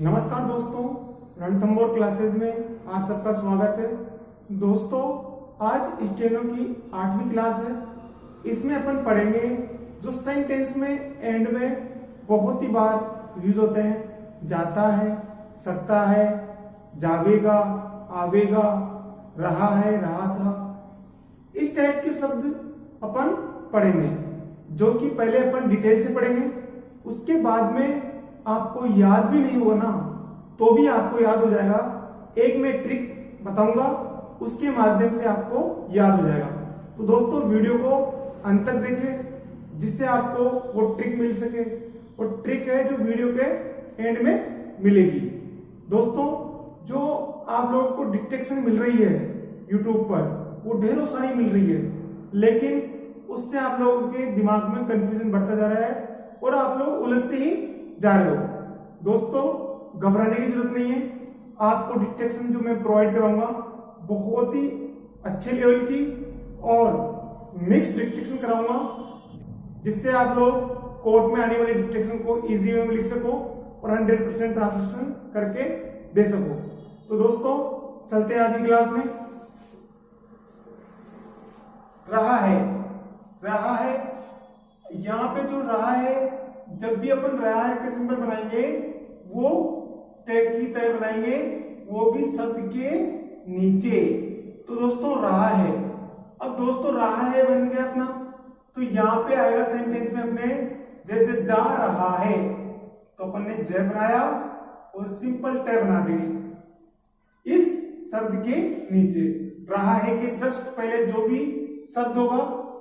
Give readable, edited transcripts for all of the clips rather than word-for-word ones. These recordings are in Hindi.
नमस्कार दोस्तों, रणथंबोर क्लासेस में आप सबका स्वागत है। दोस्तों, आज स्टेनो की 8वीं क्लास है। इसमें अपन पढ़ेंगे जो सेंटेंस में एंड में बहुत ही बार यूज होते हैं। जाता है, सकता है, जावेगा, आवेगा, रहा है, रहा था, इस टाइप के शब्द अपन पढ़ेंगे, जो कि पहले अपन डिटेल से पढ़ेंगे। उसके बाद में आपको याद भी नहीं होगा ना, तो भी आपको याद हो जाएगा। एक मैं ट्रिक बताऊंगा, उसके माध्यम से आपको याद हो जाएगा। तो दोस्तों, वीडियो को अंत तक देखें, जिससे आपको वो ट्रिक मिल सके। वो ट्रिक है जो वीडियो के एंड में मिलेगी। दोस्तों, जो आप लोगों को डिटेक्शन मिल रही है यूट्यूब पर, वो ढेरों सारी मिल रही है, लेकिन उससे आप लोगों के दिमाग में कंफ्यूजन बढ़ता जा रहा है और आप लोग उलझते ही जा रहे हो। दोस्तों, घबराने की जरूरत नहीं है। आपको डिटेक्शन जो मैं प्रोवाइड कराऊंगा बहुत ही अच्छे लेवल की और मिक्स डिटेक्शन कराऊंगा, जिससे आप लोग कोर्ट में आने वाली डिटेक्शन को इजी वे में लिख सको और 100% ट्रांसलेशन करके दे सको। तो दोस्तों, चलते हैं आज की क्लास में। रहा है, रहा है, यहां पे जो रहा है, जब भी अपन रहा है के सिंबल बनाएंगे, वो टैग की तरह बनाएंगे, वो भी शब्द के नीचे। तो दोस्तों, रहा है। अब दोस्तों, रहा है बन गया अपना, तो यहां पे आएगा सेंटेंस में अपने, जैसे जा रहा है, तो अपन ने ज बनाया और सिंपल टैग बना देंगे इस शब्द के नीचे। रहा है के जस्ट पहले जो भी शब्द होगा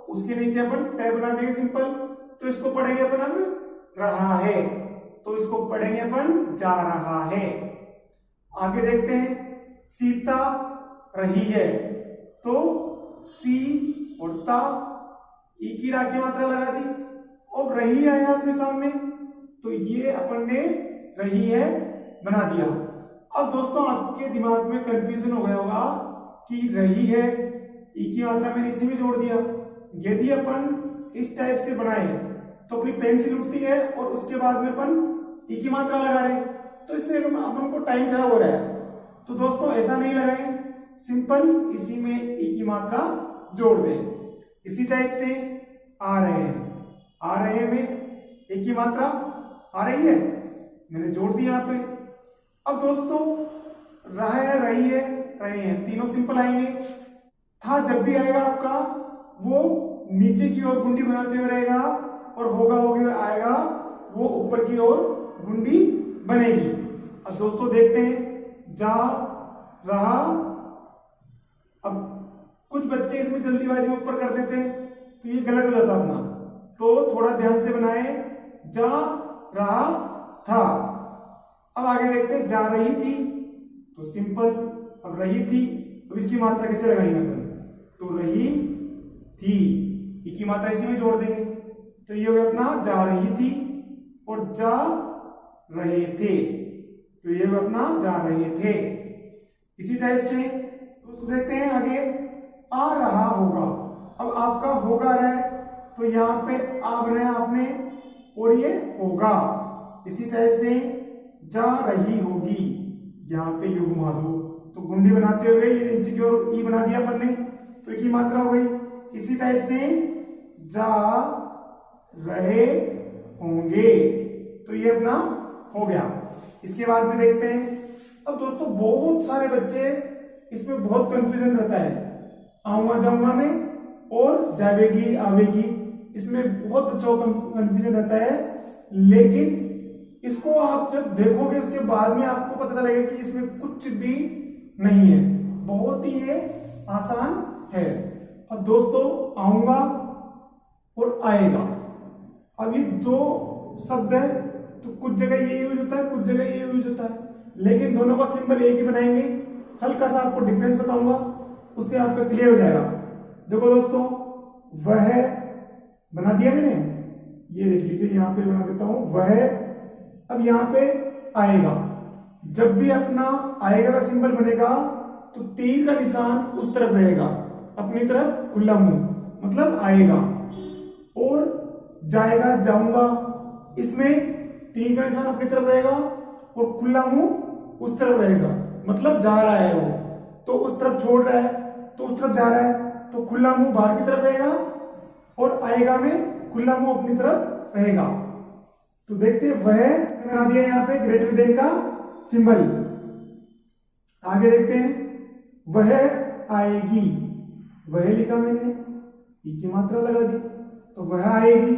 उसके नीचे अपन टैग बना देंगे सिंपल। तो इसको पढ़ेंगे अपन अब रहा है, तो इसको पढ़ेंगे अपन जा रहा है। आगे देखते हैं, सीता रही है, तो सी और ता, ई की रा की मात्रा लगा दी और रही आया अपने सामने, तो ये अपन ने रही है बना दिया। अब दोस्तों, आपके दिमाग में कंफ्यूजन हो गया होगा कि रही है, ई की मात्रा मैंने इसी में जोड़ दिया। यदि अपन इस टाइप से बनाए तो अपनी पेंसिल उठती है और उसके बाद में अपन ई की मात्रा लगा रहे, तो इससे अपन को टाइम खराब हो रहा है। तो दोस्तों, ऐसा नहीं लगाएं, सिंपल इसी में ई की मात्रा जोड़ दें। इसी टाइप से आ रहे हैं, आ रहे में ई की मात्रा आ रही है, मैंने जोड़ दिया यहाँ पे। अब दोस्तों, रहा है, रही है, रहे हैं, तीनों सिंपल आएंगे। था जब भी आएगा आपका, वो नीचे की ओर गुंडी बनाते हुए रहेगा और होगा हो गया आएगा, वो ऊपर की ओर गुंडी बनेगी। अब दोस्तों देखते हैं, जा रहा। अब कुछ बच्चे इसमें जल्दीबाजी में ऊपर कर देते हैं, तो ये गलत हो जाता अपना, तो थोड़ा ध्यान से बनाए। जा रहा था। अब आगे देखते हैं, जा रही थी, तो सिंपल। अब रही थी, अब इसकी मात्रा कैसे लगाएंगे अपन, तो रही थी, ई की मात्रा इसी में जोड़ देंगे, तो ये हो गया अपना जा रही थी और जा रहे थे, तो ये हो गया अपना जा रहे थे। इसी टाइप से दोस्तों देखते हैं आगे, आ रहा होगा। अब आपका होगा रहा है, तो यहाँ पे आ बनाया आपने और ये होगा। इसी टाइप से जा रही होगी, यहाँ पे यू घुमा दो, तो गुंडी बनाते हुए ये नीचे की ओर ई बना दिया अपन ने, तो ई की मात्रा हो गई। इसी टाइप से जा रहे होंगे, तो ये अपना हो गया। इसके बाद में देखते हैं, अब दोस्तों बहुत सारे बच्चे इसमें बहुत कंफ्यूजन रहता है, आऊंगा जाऊंगा में और जावेगी आवेगी, इसमें बहुत बच्चों को कंफ्यूजन रहता है। लेकिन इसको आप जब देखोगे उसके बाद में आपको पता चलेगा कि इसमें कुछ भी नहीं है, बहुत ही ये आसान है। अब दोस्तों, आऊंगा और आएगा, अभी दो शब्द है, तो कुछ जगह ये यूज होता है, कुछ जगह ये यूज होता है, लेकिन दोनों का सिंबल एक ही बनाएंगे। हल्का सा आपको डिफरेंस बताऊंगा, उससे आपका क्लियर हो जाएगा। देखो दोस्तों, वह बना दिया मैंने, ये देख लीजिए, यहां पे बना देता हूं वह। अब यहां पे आएगा, जब भी अपना आएगा का सिंबल बनेगा, तो तीर का निशान उस तरफ रहेगा, अपनी तरफ खुला मुंह, मतलब आएगा। और जाएगा, जाऊंगा, इसमें तीर का निशान अपनी तरफ रहेगा और खुला मुंह उस तरफ रहेगा, मतलब जा रहा है वो, तो उस तरफ छोड़ रहा है तो उस तरफ जा रहा है, तो खुला मुंह बाहर की तरफ रहेगा और आएगा में खुला मुंह अपनी तरफ रहेगा। तो देखते हैं वह बना दिया यहाँ पे ग्रेटर देन का सिंबल। आगे देखते हैं वह आएगी, वह लिखा मैंने, ई की मात्रा लगा दी, तो वह आएगी।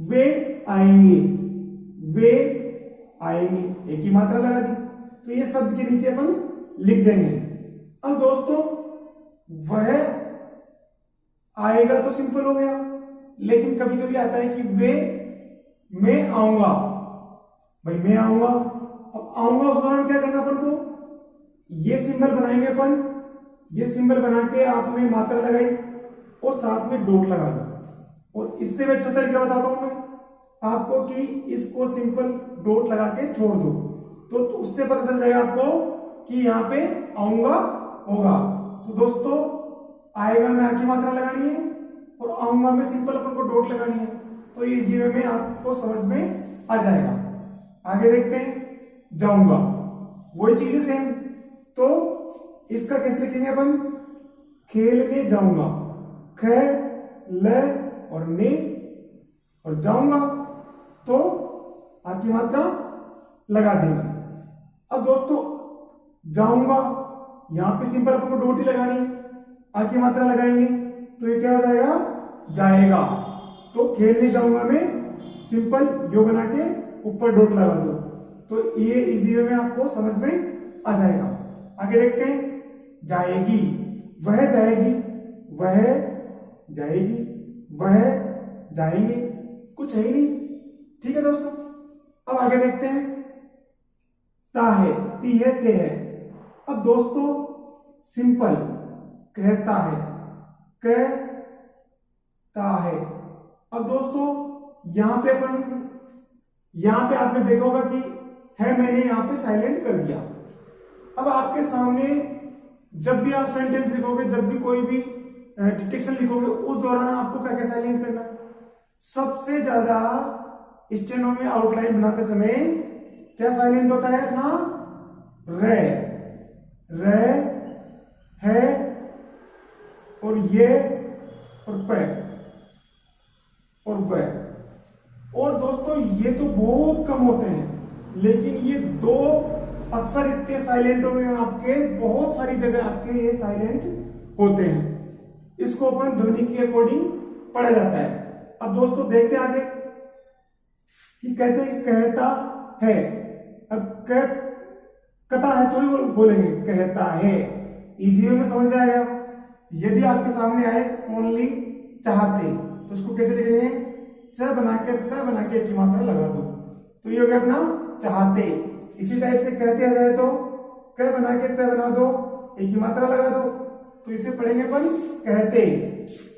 वे आएंगे, वे आएंगे, एक ही मात्रा लगा दी, तो ये शब्द के नीचे अपन लिख देंगे। अब दोस्तों वह आएगा तो सिंपल हो गया, लेकिन कभी कभी आता है कि वे, मैं आऊंगा, भाई मैं आऊंगा। अब आऊंगा उस दौरान क्या करना अपन को, ये सिंबल बनाएंगे अपन, ये सिंबल बना के आपने मात्रा लगाई और साथ में डॉट लगा दो। और इससे भी अच्छा तरीका बताता हूं मैं आपको कि इसको सिंपल डॉट लगा के छोड़ दो, तो उससे पता चल जाएगा आपको कि यहाँ पे आऊंगा होगा। तो दोस्तों आएगा में आ की मात्रा लगानी है और आऊंगा में सिंपल अपन को डॉट लगानी है, तो ये इजी वे में आपको समझ में आ जाएगा। आगे देखते हैं जाऊंगा, वही चीज है सेम, तो इसका कैसे लिखेंगे अपन, खेलने जाऊंगा, ख ल और ने, और जाऊंगा तो आ की मात्रा लगा देंगे। अब दोस्तों जाऊंगा यहां पे सिंपल अपन को डॉट ही लगानी है, आ की मात्रा लगाएंगे तो ये क्या हो जाएगा, जाएगा। तो खेलने जाऊंगा में सिंपल जो बना के ऊपर डॉट लगा दो, तो ये इजी वे में आपको समझ में आ जाएगा। आगे देखते हैं जाएगी, वह जाएगी, वह जाएगी, वह जाएंगे, कुछ है ही नहीं। ठीक है दोस्तों, अब आगे देखते हैं ता है, ती है, ते है। अब दोस्तों सिंपल कहता है, कहता है। अब दोस्तों यहां पे अपन, यहां पे आपने देखा होगा कि है मैंने यहां पे साइलेंट कर दिया। अब आपके सामने जब भी आप सेंटेंस लिखोगे, जब भी कोई भी डिक्टेशन लिखोगे, उस दौरान आपको क्या क्या साइलेंट करना है। सबसे ज्यादा स्टेनो में आउटलाइन बनाते समय क्या साइलेंट होता है अपना, रे, रे है और ये और पे और वह। और दोस्तों ये तो बहुत कम होते हैं, लेकिन ये दो अक्सर इतने साइलेंट हो गए आपके, बहुत सारी जगह आपके ये साइलेंट होते हैं। इसको अपन ध्वनि के अकॉर्डिंग पढ़ा जाता है। अब दोस्तों देखते हैं आगे कि कहते हैं कि कहता है। अब कहता है थोड़ी बोलेंगे, कहता है, इजी वे में समझ में आएगा। यदि आपके सामने आए ओनली चाहते, तो उसको कैसे लिखेंगे, च बना के त बना के एक की मात्रा लगा दो, तो ये हो गया अपना चाहते। इसी टाइप से कहते आ जाए तो क बना के त बना दो, एक की मात्रा लगा दो, तो इसे पढ़ेंगे अपन कहते।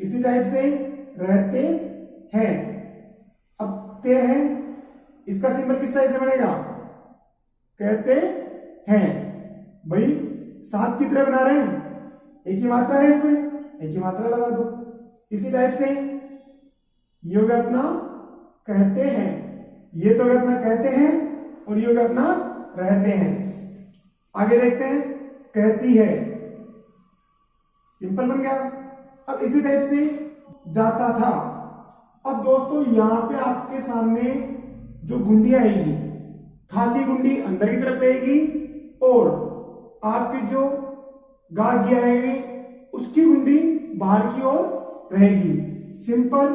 इसी टाइप से रहते हैं। अब ते हैं, इसका सिंबल किस टाइप से बनेगा, कहते हैं। भाई साथ की तरह बना रहे हैं, एक ही मात्रा है इसमें, एक ही मात्रा लगा दो। इसी टाइप से ये हो गया अपना कहते हैं, ये तो हो गया अपना कहते हैं, और ये हो गया अपना रहते हैं। आगे देखते हैं कहती है, सिंपल बन गया। अब इसी टाइप से जाता था। अब दोस्तों यहां पे आपके सामने जो गुंडी आएगी, था की गुंडी अंदर की तरफ रहेगी और आपकी जो गा गी आएगी उसकी गुंडी बाहर की ओर रहेगी। सिंपल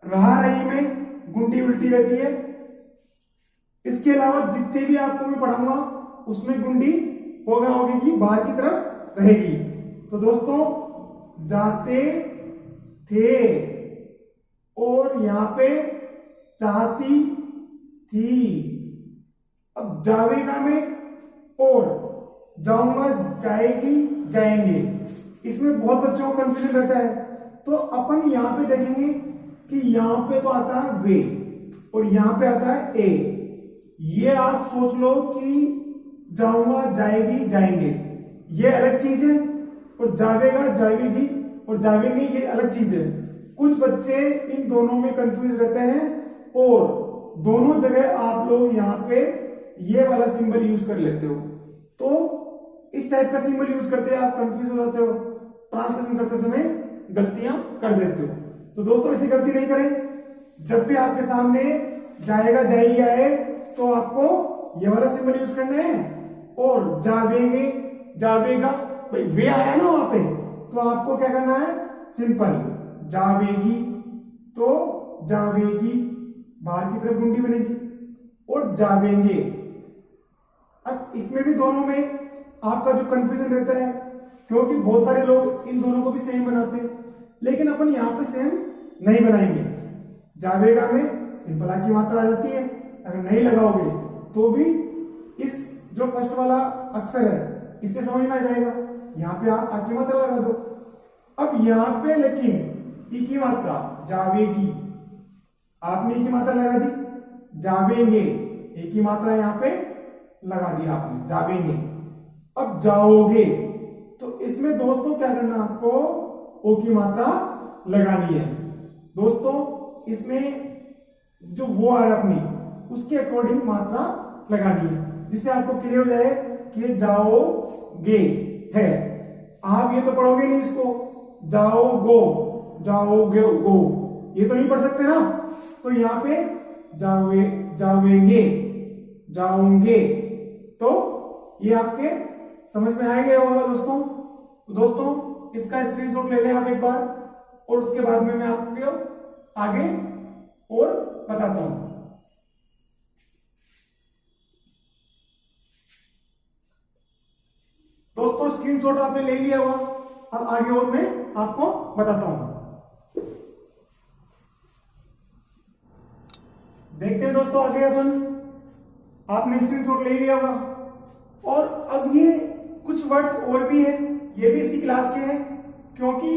रहा रही में गुंडी उल्टी रहती है। इसके अलावा जितने भी आपको मैं पढ़ाऊंगा उसमें गुंडी होगी कि बाहर की तरफ रहेगी। तो दोस्तों जाते थे और यहां पे चाहती थी। अब जावेगा में और जाऊंगा, जाएगी, जाएंगे, इसमें बहुत बच्चों को कंफ्यूजन रहता है। तो अपन यहां पे देखेंगे कि यहां पे तो आता है वे और यहां पे आता है ए। ये आप सोच लो कि जाऊंगा, जाएगी, जाएंगे ये अलग चीज है, और जावेगा, जाएगी और जावेंगे ये अलग चीज है। कुछ बच्चे इन दोनों में कंफ्यूज रहते हैं और दोनों जगह आप लोग यहाँ पे ये वाला सिंबल यूज कर लेते हो। तो इस टाइप का सिंबल यूज करते हैं, आप कंफ्यूज हो जाते हो, ट्रांसलेशन करते समय गलतियां कर देते हो। तो दोस्तों ऐसी गलती नहीं करें। जब भी आपके सामने जाएगा जाएगी आए तो आपको ये वाला सिंबल यूज करना है। और जावेंगे जावेगा, भाई वे आया ना वहां पे, तो आपको क्या करना है, सिंपल जावेगी तो जावेगी, बाहर की तरफ गुंडी बनेगी, और जावेंगे। अब इसमें भी दोनों में आपका जो कंफ्यूजन रहता है, क्योंकि बहुत सारे लोग इन दोनों को भी सेम बनाते हैं, लेकिन अपन यहां पे सेम नहीं बनाएंगे। जावेगा में सिंपल आ की मात्रा आ जाती है, अगर नहीं लगाओगे तो भी इस जो फर्स्ट वाला अक्षर है इससे समझ में आ जाएगा। यहाँ पे आप आ की मात्रा लगा दो। अब यहाँ पे लेकिन ई की मात्रा जावेगी, आपने ई की मात्रा लगा दी, जावेंगे ए की मात्रा यहाँ पे लगा दी आपने, जावेंगे। अब जाओगे, तो इसमें दोस्तों क्या करना, आपको ओ की मात्रा लगानी है। दोस्तों इसमें जो वो आ रहा अपनी उसके अकॉर्डिंग मात्रा लगानी है, जिससे आपको क्लियर हो जाए कि जाओगे है। आप ये तो पढ़ोगे नहीं इसको, जाओगो जाओगे गो, ये तो नहीं पढ़ सकते ना। तो यहाँ पे जावे जावेंगे जाओगे, तो ये आपके समझ में आ गया होगा दोस्तों। तो दोस्तों इसका स्क्रीनशॉट ले लें आप एक बार, और उसके बाद में मैं आपको आगे और बताता हूं। दोस्तों स्क्रीनशॉट आपने ले लिया होगा, अब आगे और मैं आपको बताता हूं। देखते हैं दोस्तों आगे अपन, आपने स्क्रीनशॉट ले लिया होगा। और अब ये कुछ वर्ड्स और भी है, ये भी इसी क्लास के हैं, क्योंकि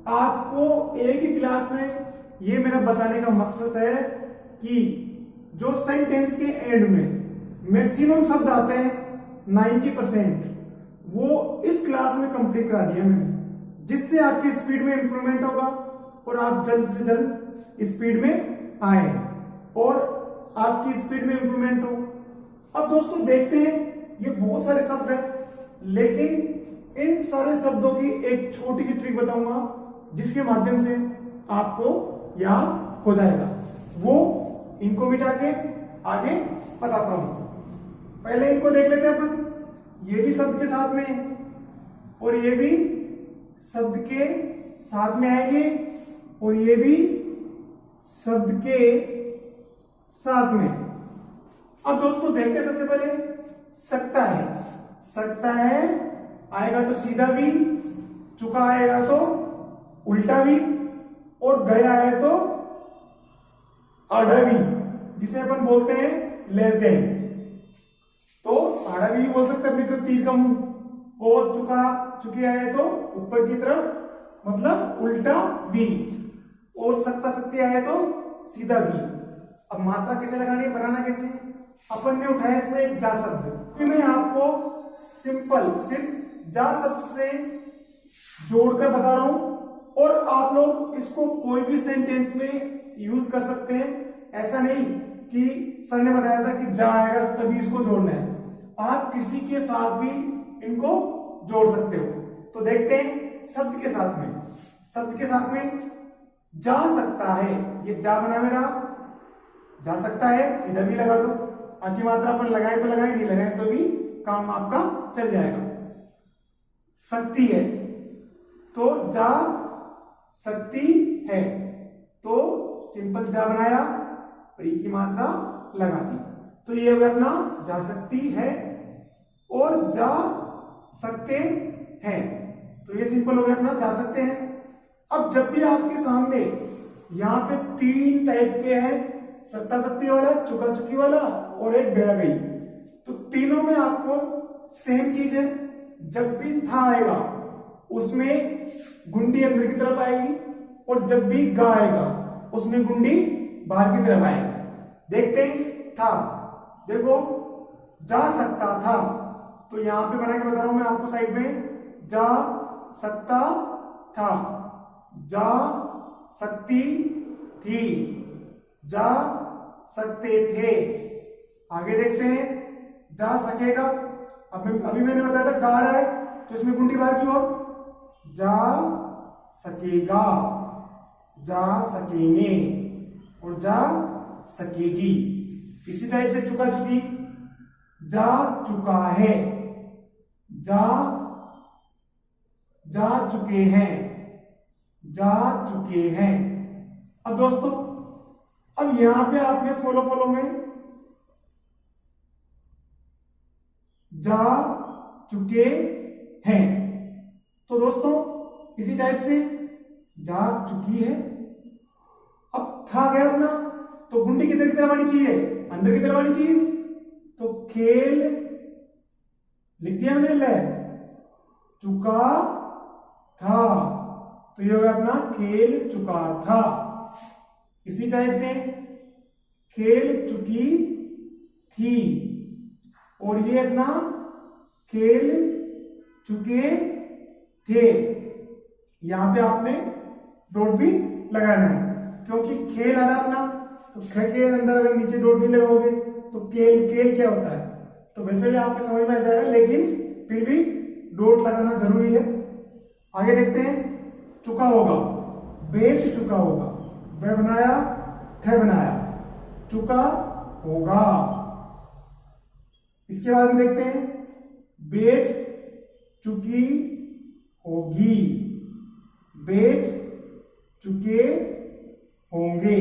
आपको एक ही क्लास में ये मेरा बताने का मकसद है कि जो सेंटेंस के एंड में मैक्सिमम शब्द आते हैं 90%, वो इस क्लास में कंप्लीट करा दिया मैंने, जिससे आपकी स्पीड में इंप्रूवमेंट होगा और आप जल्द से जल्द स्पीड में आए और आपकी स्पीड में इंप्रूवमेंट हो। अब दोस्तों देखते हैं, ये बहुत सारे शब्द हैं, लेकिन इन सारे शब्दों की एक छोटी सी ट्रिक बताऊंगा, जिसके माध्यम से आपको याद हो जाएगा। वो इनको मिटा के आगे बताता हूं। पहले इनको देख लेते हैं अपन। ये भी शब्द के साथ में है और ये भी शब्द के साथ में आएंगे और ये भी शब्द के साथ में। अब दोस्तों देखते हैं, सबसे पहले सकता है। सकता है आएगा तो सीधा भी, चुका आएगा तो उल्टा भी, और गया है तो आधा भी, जिसे अपन बोलते हैं लेस देन। तो आधा भी बोल सकते हैं अपनी तरफ तीर का मुंह, और चुका चुकी आए तो ऊपर की तरफ मतलब उल्टा भी, और सकता सकती आए तो सीधा भी। अब मात्रा कैसे लगानी है, बनाना कैसे, अपन ने उठाया इसमें एक जा शब्द, मैं आपको सिंपल सिर्फ जा शब्द से जोड़कर बता रहा हूं, और आप लोग इसको कोई भी सेंटेंस में यूज कर सकते हैं। ऐसा नहीं कि सर ने बताया था कि जा आएगा तभी इसको जोड़ना है, आप किसी के साथ भी इनको जोड़ सकते हो। तो देखते हैं शब्द के साथ में, शब्द के साथ में जा सकता है, ये जा बना मेरा, जा सकता है सीधा भी लगा दो, आकी मात्रा अपन लगाए तो लगाए, नहीं लगाए तो भी काम आपका चल जाएगा। सकती है तो जा सकती है, तो सिंपल जा बनाया और ई की मात्रा लगा दी, तो ये हो गया अपना जा सकती है और जा सकते हैं, तो ये सिंपल हो गया अपना जा सकते हैं। अब जब भी आपके सामने यहां पे तीन टाइप के हैं, सकता सकती वाला, चुका चुकी वाला और एक गया गई, तो तीनों में आपको सेम चीज है। जब भी था आएगा उसमें गुंडी अंदर की तरफ आएगी, और जब भी गा आएगा उसमें गुंडी बाहर की तरफ आएगी। देखते हैं था, देखो जा सकता था, तो यहां पे बना के बता रहा हूं मैं आपको साइड में, जा सकता था, जा सकती थी, जा सकते थे। आगे देखते हैं, जा सकेगा। अभी मैंने बताया था गा रहा है तो इसमें गुंडी बाहर की ओर, जा सकेगा, जा सकेंगे और जा सकेगी। इसी टाइप से चुका चुकी, जा चुका है, जा चुके हैं, जा चुके हैं। अब दोस्तों, अब यहां पे आपने फॉलो में जा चुके हैं, तो दोस्तों इसी टाइप से जा चुकी है। अब था गया अपना, तो गुंडी किधर की तरफ आनी चाहिए, अंदर की तरफ आनी चाहिए। तो खेल लिख दिया मैंने, ले चुका था, तो ये हो गया अपना खेल चुका था। इसी टाइप से खेल चुकी थी, और ये अपना खेल चुके थे। यहां पे आपने डॉट भी लगाना है, क्योंकि खेल आ रहा अपना, तो ख के अंदर अगर नीचे डॉट भी लगाओगे तो केल क्या होता है, तो वैसे भी आपको समझ में आ जाएगा, लेकिन फिर भी डॉट लगाना जरूरी है। आगे देखते हैं, चुका होगा, बैठ चुका होगा, वे बनाया, थे बनाया, चुका होगा। इसके बाद में देखते हैं, बैठ चुकी होगी, बैठ चुके होंगे।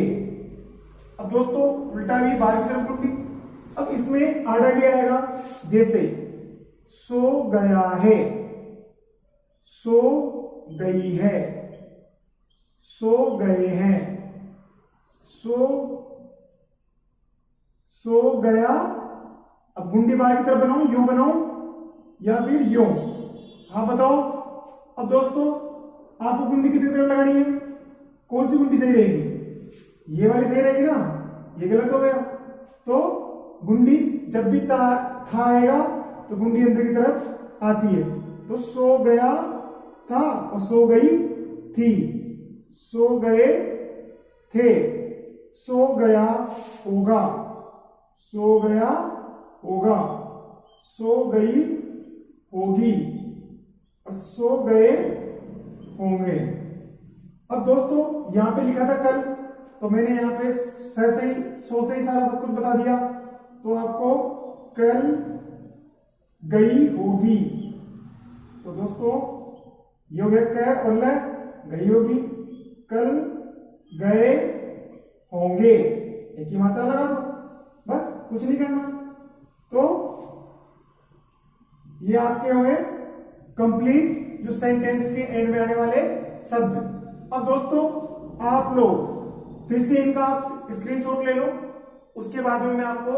अब दोस्तों उल्टा भी बाहर की तरफ गुंडी। अब इसमें आड़ा भी आएगा, जैसे सो गया है, सो गई है, सो गए हैं, सो गया। अब गुंडी बाहर की तरफ बनाऊं, यूं बनाऊं या फिर यूं, हाँ बताओ। अब दोस्तों आपको गुंडी कितनी तरफ लगानी है, कौन सी गुंडी सही रहेगी, ये वाली सही रहेगी ना, ये गलत हो गया। तो गुंडी जब भी था आएगा तो गुंडी अंदर की तरफ आती है। तो सो गया था और सो गई थी, सो गए थे, सो गया होगा, सो गया होगा, सो गई होगी और सो गए होंगे। अब दोस्तों यहां पे लिखा था कल, तो मैंने यहां पे सो से ही सारा सब कुछ बता दिया। तो आपको कल गई होगी, तो दोस्तों ये हो गया क और ल, गई होगी, कल गए होंगे, एक ही मात्रा लगा दो, बस कुछ नहीं करना। तो ये आपके हो गए कंप्लीट जो सेंटेंस के एंड में आने वाले शब्द। अब दोस्तों आप लोग फिर से इनका स्क्रीनशॉट ले लो, उसके बाद में मैं आपको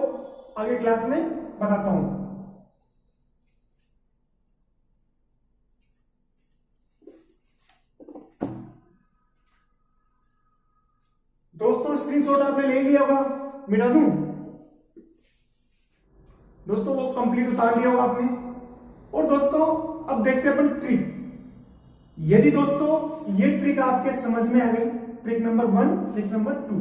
आगे क्लास में बताता हूं। दोस्तों स्क्रीनशॉट आपने ले लिया होगा, मिटा दूं? दोस्तों वो कंप्लीट उतार लिया होगा आपने। और दोस्तों अब देखते हैं अपन ट्रिक। यदि दोस्तों ये ट्रिक आपके समझ में आ गई, ट्रिक नंबर 1, ट्रिक नंबर 2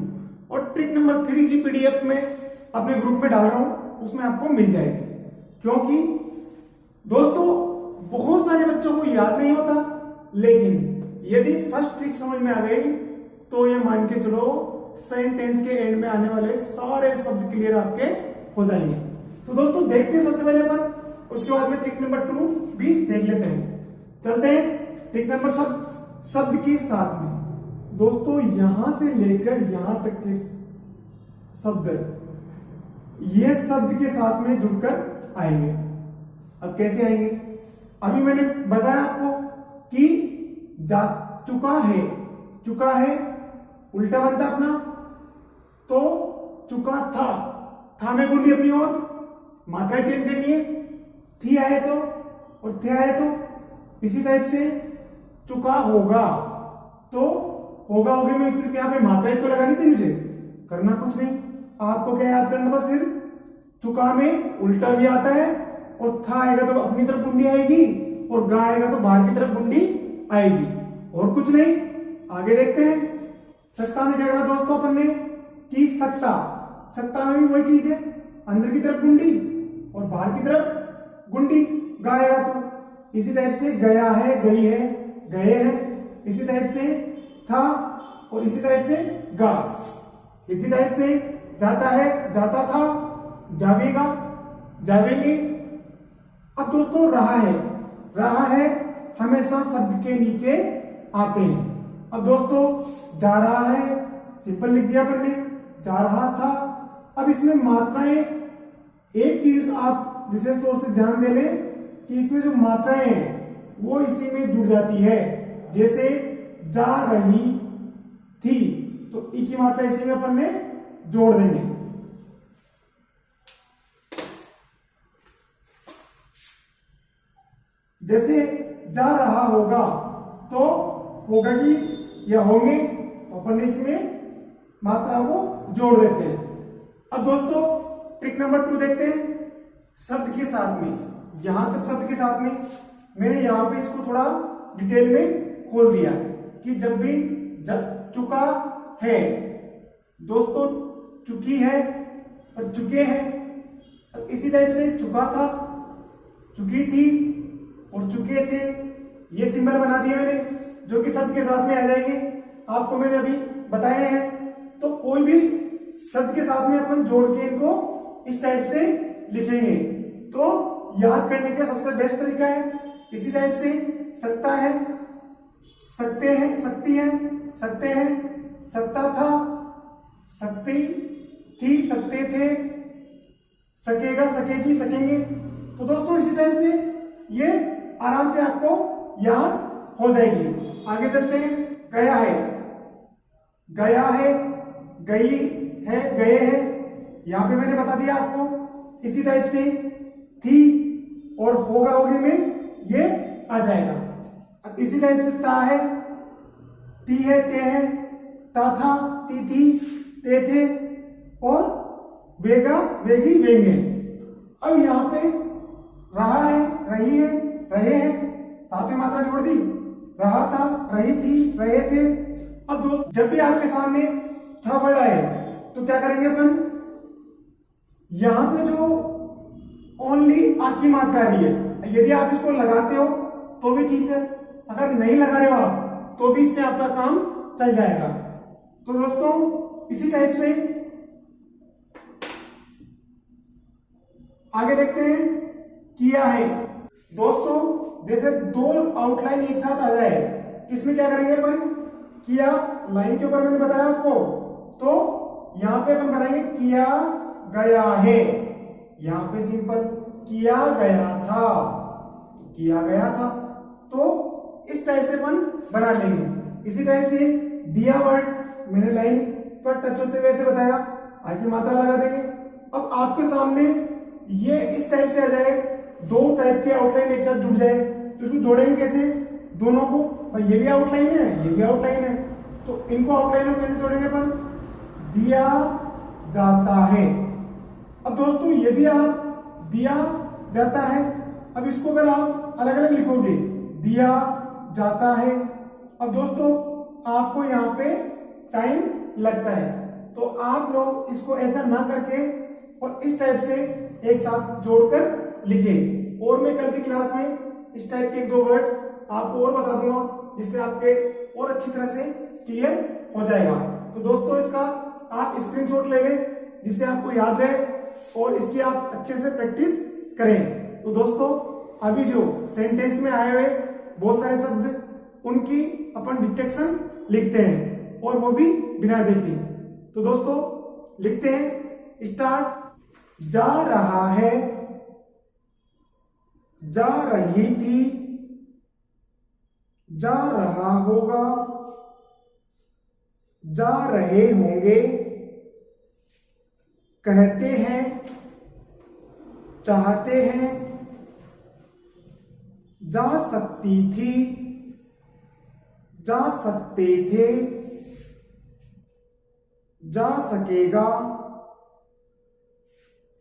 और ट्रिक नंबर 3 की पीडीएफ में अपने ग्रुप में डाल रहा हूं, उसमें आपको मिल जाएगी। क्योंकि दोस्तों बहुत सारे बच्चों को याद नहीं होता, लेकिन यदि फर्स्ट ट्रिक समझ में आ गई तो ये मान के चलो सेंटेंस के एंड में आने वाले सारे शब्द क्लियर आपके हो जाएंगे। तो दोस्तों देखते हैं सबसे पहले अपन, उसके बाद में ट्रिक नंबर 2 भी देख लेते हैं। चलते हैं ट्रिक नंबर शब्द के साथ में। दोस्तों यहां से लेकर यहां तक के शब्द ये शब्द के साथ में जुड़कर आएंगे। अब कैसे आएंगे? अभी मैंने बताया आपको कि जा चुका है उल्टा बनता अपना, तो चुका था में गुंडी अपनी ओर, मात्रा चेंज करनी है, थी आए तो और थे आए तो। इसी टाइप से चुका होगा, तो होगा होगी में सिर्फ यहाँ पे मात्राएं तो लगानी थी, मुझे करना कुछ नहीं। आपको क्या याद करना था, सिर्फ चुका में उल्टा भी आता है, और था आएगा तो अपनी तरफ गुंडी आएगी, और गा आएगा तो बाहर की तरफ गुंडी आएगी, और कुछ नहीं। आगे देखते हैं। सकता में क्या करा दोस्तों अपन ने कि सत्ता में भी वही चीज है, अंदर की तरफ गुंडी और बाहर की तरफ गुंडी, गाएगा तो। इसी टाइप से गया है, गई है, गए हैं, इसी टाइप से था और इसी टाइप से गा, इसी टाइप से जाता है, जाता था, जावेगा, जावेंगे। अब दोस्तों रहा है हमेशा शब्द के नीचे आते हैं। अब दोस्तों जा रहा है सिंपल लिख दिया अपन ने, जा रहा था। अब इसमें मात्राएं, एक चीज आप विशेष तौर से ध्यान दे लें कि इसमें जो मात्राएं हैं वो इसी में जुड़ जाती है। जैसे जा रही थी तो ई की मात्रा इसी में अपन ने जोड़ देंगे। जैसे जा रहा होगा तो होगा कि या होंगे तो अपन इसमें मात्रा को जोड़ देते हैं। अब दोस्तों ट्रिक नंबर 2 देखते हैं, शब्द के साथ में। यहां तक शब्द के साथ में मैंने यहां पे इसको थोड़ा डिटेल में खोल दिया कि जब भी चुका है, दोस्तों चुकी है और चुके हैं। इसी टाइप से चुका था, चुकी थी और चुके थे, ये सिंबल बना दिए मैंने जो कि शब्द के साथ में आ जाएंगे, आपको मैंने अभी बताए हैं। तो कोई भी शब्द के साथ में अपन जोड़ के इनको इस टाइप से लिखेंगे तो याद करने का सबसे बेस्ट तरीका है। इसी टाइप से सकता है, सकते हैं, सकती है, सकते हैं, सकता था, सकती थी, सकते थे, सकेगा, सकेगी, सकेंगे। तो दोस्तों इसी टाइप से ये आराम से आपको याद हो जाएगी। आगे चलते हैं, गया है, गया है, गई है, गए हैं, यहां पे मैंने बता दिया आपको। इसी टाइप से थी और होगा होगी में ये आ जाएगा। अब इसी टाइप से ता है, ती है, ते है, ता था, ती थी, ते थे और वेगा, वेगी, वेंगे। अब यहां पे रहा है, रही है, रहे हैं, साथ में मात्रा जोड़ दी, रहा था, रही थी, रहे थे। अब दोस्त जब भी आपके सामने था वर्ड आए तो क्या करेंगे अपन, यहां पे जो ओनली आपकी मात्रा आ रही है, यदि आप इसको लगाते हो तो भी ठीक है, अगर नहीं लगा रहे हो आप तो भी इससे आपका काम चल जाएगा। तो दोस्तों इसी टाइप से आगे देखते हैं, किया है। दोस्तों जैसे दो आउटलाइन एक साथ आ जाए तो इसमें क्या करेंगे अपन, किया लाइन के ऊपर मैंने बताया आपको, तो यहां पे अपन बनाएंगे किया गया है, यहां पे सिंपल किया गया था, किया गया था। तो इस टाइप से अपन बना लेंगे। इसी टाइप से दिया वर्ड मैंने लाइन पर टच होते हुए ऐसे बताया, आगे मात्रा लगा देंगे। अब आपके सामने ये इस टाइप से आ जाए, दो टाइप के आउटलाइन एक साथ जुड़ जाए तो इसको जोड़ेंगे कैसे, दोनों को, भाई ये भी आउटलाइन है, ये भी आउटलाइन है, तो इनको आउटलाइन में कैसे जोड़ेंगे अपन, दिया जाता है। अब दोस्तों यदि आप दिया जाता है, अब इसको अगर आप अलग अलग लिखोगे, दिया जाता है, अब दोस्तों आपको यहाँ पे टाइम लगता है, तो आप लोग इसको ऐसा ना करके और इस टाइप से एक साथ जोड़कर लिखे। और मैं कल की क्लास में इस टाइप के 1-2 वर्ड्स आपको और बता दूंगा जिससे आपके और अच्छी तरह से क्लियर हो जाएगा। तो दोस्तों इसका आप स्क्रीनशॉट ले लें जिससे आपको याद रहे और इसकी आप अच्छे से प्रैक्टिस करें। तो दोस्तों अभी जो सेंटेंस में आए हुए बहुत सारे शब्द उनकी अपन डिटेक्शन लिखते हैं और वो भी बिना देखे। तो दोस्तों लिखते हैं, स्टार्ट। जा रहा है, जा रही थी, जा रहा होगा, जा रहे होंगे, कहते हैं, चाहते हैं, जा सकती थी, जा सकते थे, जा सकेगा,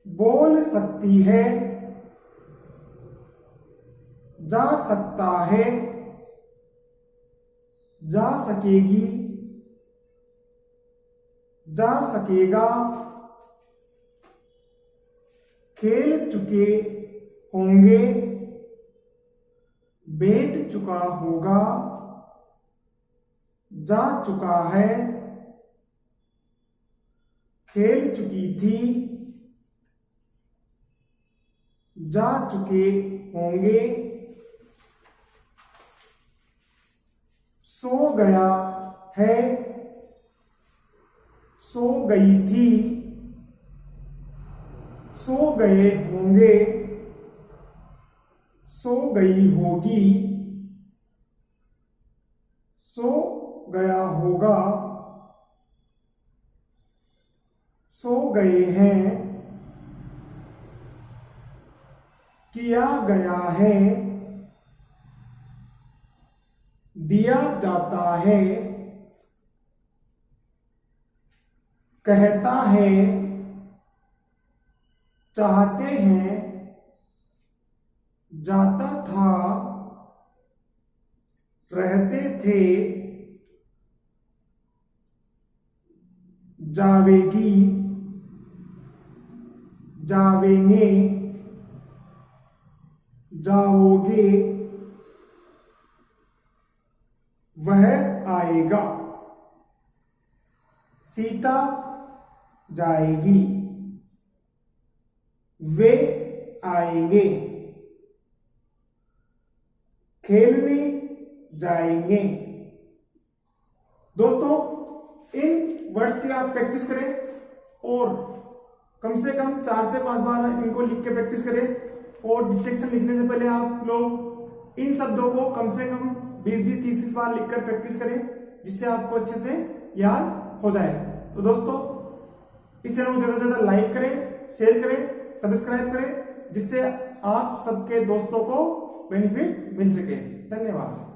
बोल सकती है, जा सकता है, जा सकेगी, जा सकेगा, खेल चुके होंगे, बैठ चुका होगा, जा चुका है, खेल चुकी थी, जा चुके होंगे, सो गया है, सो गई थी, सो गए होंगे, सो गई होगी, सो गया होगा, सो गए हैं, किया गया है, दिया जाता है, कहता है, चाहते हैं, जाता था, रहते थे, जावेगी, जावेंगे, जाओगे, वह आएगा, सीता जाएगी, वे आएंगे, खेलने जाएंगे। दोस्तों, इन वर्ड्स की आप प्रैक्टिस करें और कम से कम 4 से 5 बार इनको लिख के प्रैक्टिस करें और डिक्टेशन लिखने से पहले आप लोग इन शब्दों को कम से कम 20-20, 30-30 बार लिखकर प्रैक्टिस करें, जिससे आपको अच्छे से याद हो जाए। तो दोस्तों, इस चैनल को ज्यादा से ज्यादा लाइक करें, शेयर करें, सब्सक्राइब करें, जिससे आप सबके दोस्तों को बेनिफिट मिल सके। धन्यवाद।